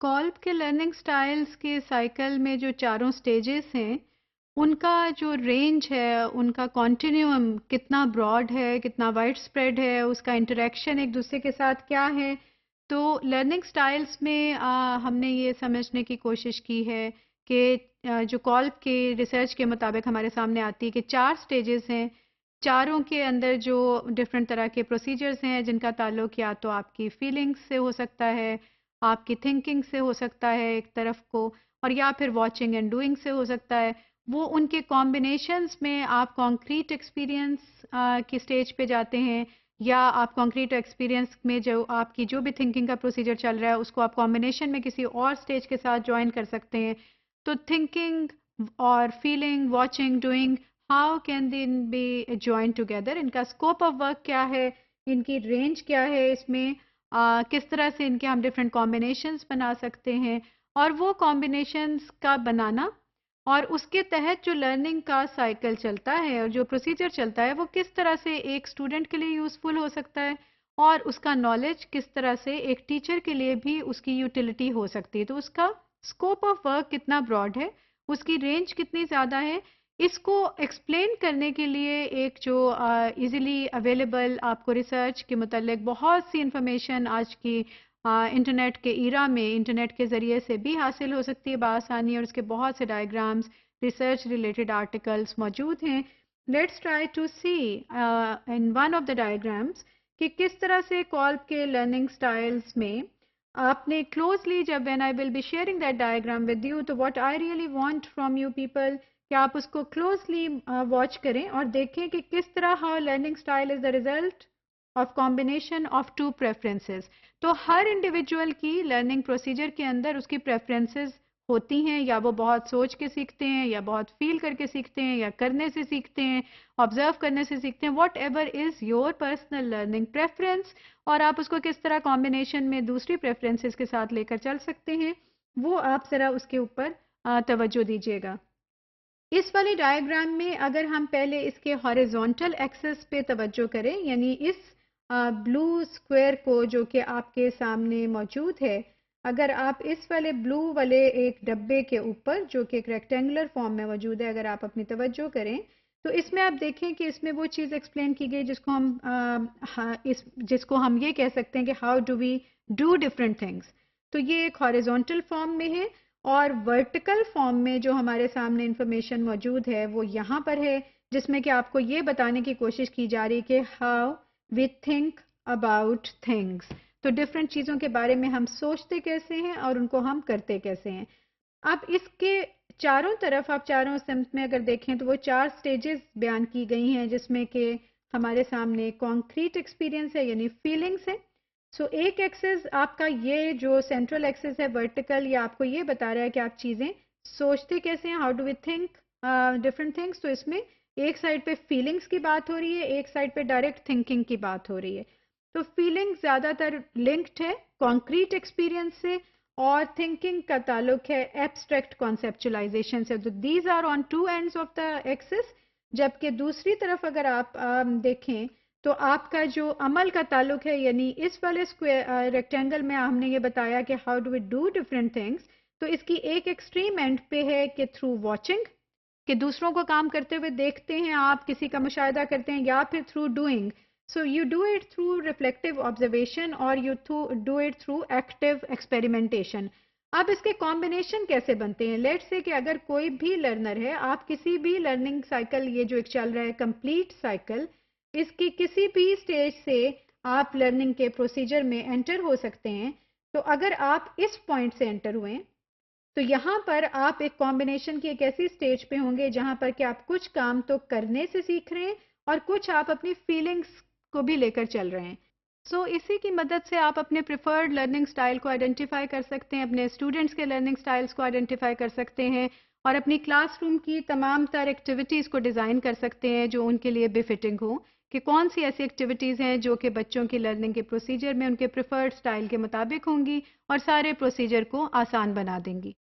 कॉल्ब के learning styles के cycle में जो चारों स्टेजेस हैं, उनका जो रेंज है, उनका कॉन्टिन्यूअम कितना ब्रॉड है, कितना वाइड स्प्रेड है, उसका इंटरेक्शन एक दूसरे के साथ क्या है। तो लर्निंग स्टाइल्स में हमने ये समझने की कोशिश की है कि जो कॉल्ब के रिसर्च के मुताबिक हमारे सामने आती है कि 4 स्टेजेस हैं। चारों के अंदर जो डिफरेंट तरह के प्रोसीजर्स हैं जिनका ताल्लुक या तो आपकी फीलिंग्स से हो सकता है, आपकी थिंकिंग से हो सकता है एक तरफ को, और या फिर वॉचिंग एंड डूइंग से हो सकता है। वो उनके कॉम्बिनेशंस में आप कॉन्क्रीट एक्सपीरियंस की स्टेज पे जाते हैं, या आप कॉन्क्रीट एक्सपीरियंस में जो आपकी जो भी थिंकिंग का प्रोसीजर चल रहा है उसको आप कॉम्बिनेशन में किसी और स्टेज के साथ ज्वाइन कर सकते हैं। तो थिंकिंग और feeling, watching, doing, how can they B join together, इनका स्कोप ऑफ वर्क क्या है, इनकी रेंज क्या है, इसमें किस तरह से इनके हम डिफरेंट कॉम्बिनेशंस बना सकते हैं, और वो कॉम्बिनेशंस का बनाना और उसके तहत जो लर्निंग का साइकिल चलता है और जो प्रोसीजर चलता है वो किस तरह से एक स्टूडेंट के लिए यूज़फुल हो सकता है, और उसका नॉलेज किस तरह से एक टीचर के लिए भी उसकी यूटिलिटी हो सकती है। तो उसका स्कोप ऑफ वर्क कितना ब्रॉड है, उसकी रेंज कितनी ज़्यादा है, इसको एक्सप्लेन करने के लिए एक जो इजीली अवेलेबल आपको रिसर्च के मुतालिक बहुत सी इंफॉर्मेशन आज की इंटरनेट के ईरा में इंटरनेट के ज़रिए से भी हासिल हो सकती है बआसानी, और उसके बहुत से डायग्राम्स, रिसर्च रिलेटेड आर्टिकल्स मौजूद हैं। Let's try to see in one of the diagrams कि किस तरह से कॉल्ब के लर्निंग स्टाइल्स में आपने क्लोजली, जब when I will be sharing that diagram with you, तो what I really want from you people कि आप उसको क्लोजली वॉच करें और देखें कि किस तरह how learning style is the result of combination of two preferences. तो हर इंडिविजुअल की लर्निंग प्रोसीजर के अंदर उसकी प्रेफरेंसेस होती हैं, या वो बहुत सोच के सीखते हैं, या बहुत फील करके सीखते हैं, या करने से सीखते हैं, ऑब्जर्व करने से सीखते हैं, what ever is your personal learning preference, और आप उसको किस तरह कॉम्बिनेशन में दूसरी प्रेफरेंसेस के साथ लेकर चल सकते हैं, वो आप ज़रा उसके ऊपर तवज्जो दीजिएगा। इस वाले डायग्राम में अगर हम पहले इसके हॉरिजॉन्टल एक्सिस पे तवज्जो करें, यानी इस ब्लू स्क्वायर को जो कि आपके सामने मौजूद है, अगर आप इस वाले ब्लू वाले एक डब्बे के ऊपर जो कि एक रेक्टेंगुलर फॉर्म में मौजूद है, अगर आप अपनी तवज्जो करें तो इसमें आप देखें कि इसमें वो चीज़ एक्सप्लेन की गई जिसको हम ये कह सकते हैं कि how do we do different things. तो ये एक हॉरिजॉन्टल फॉर्म में है, और वर्टिकल फॉर्म में जो हमारे सामने इंफॉर्मेशन मौजूद है वो यहाँ पर है, जिसमें कि आपको ये बताने की कोशिश की जा रही है कि how we think about things. तो डिफरेंट चीज़ों के बारे में हम सोचते कैसे हैं और उनको हम करते कैसे हैं। अब इसके चारों तरफ आप चारों सिम्त में अगर देखें तो वो 4 स्टेजेस बयान की गई हैं, जिसमें कि हमारे सामने कॉन्क्रीट एक्सपीरियंस है यानी फीलिंग्स है। सो एक एक्सिस आपका ये जो सेंट्रल एक्सिस है वर्टिकल, ये आपको ये बता रहा है कि आप चीज़ें सोचते कैसे हैं, how do we think different things. तो इसमें एक साइड पे फीलिंग्स की बात हो रही है, एक साइड पे डायरेक्ट थिंकिंग की बात हो रही है। तो फीलिंग ज़्यादातर लिंक्ड है कॉन्क्रीट एक्सपीरियंस से, और थिंकिंग का ताल्लुक है एब्स्ट्रैक्ट कॉन्सेप्चुलाइजेशन से। तो these are on two ends of the axis. जबकि दूसरी तरफ अगर आप देखें तो आपका जो अमल का ताल्लुक है, यानी इस वाले स्क्वायर रेक्टेंगल में हमने ये बताया कि how do we do different things, तो इसकी एक एक्सट्रीम एंड पे है कि थ्रू वॉचिंग, कि दूसरों को काम करते हुए देखते हैं, आप किसी का मुशाहिदा करते हैं, या फिर through doing. So you do it through reflective observation, और you do it through active experimentation. अब इसके कॉम्बिनेशन कैसे बनते हैं? लेट्स से कि अगर कोई भी लर्नर है, आप किसी भी लर्निंग साइकिल, ये जो एक चल रहा है कंप्लीट साइकिल, इसकी किसी भी स्टेज से आप लर्निंग के प्रोसीजर में एंटर हो सकते हैं। तो अगर आप इस पॉइंट से एंटर हुए तो यहाँ पर आप एक कॉम्बिनेशन की एक ऐसी स्टेज पे होंगे जहाँ पर कि आप कुछ काम तो करने से सीख रहे हैं और कुछ आप अपनी फीलिंग्स को भी लेकर चल रहे हैं। सो इसी की मदद से आप अपने प्रिफर्ड लर्निंग स्टाइल को आइडेंटिफाई कर सकते हैं, अपने स्टूडेंट्स के लर्निंग स्टाइल्स को आइडेंटिफाई कर सकते हैं, और अपनी क्लासरूम की तमाम तर एक्टिविटीज़ को डिज़ाइन कर सकते हैं जो उनके लिए बेफिटिंग हो, कि कौन सी ऐसी एक्टिविटीज़ हैं जो कि बच्चों की लर्निंग के प्रोसीजर में उनके प्रिफर्ड स्टाइल के मुताबिक होंगी और सारे प्रोसीजर को आसान बना देंगी।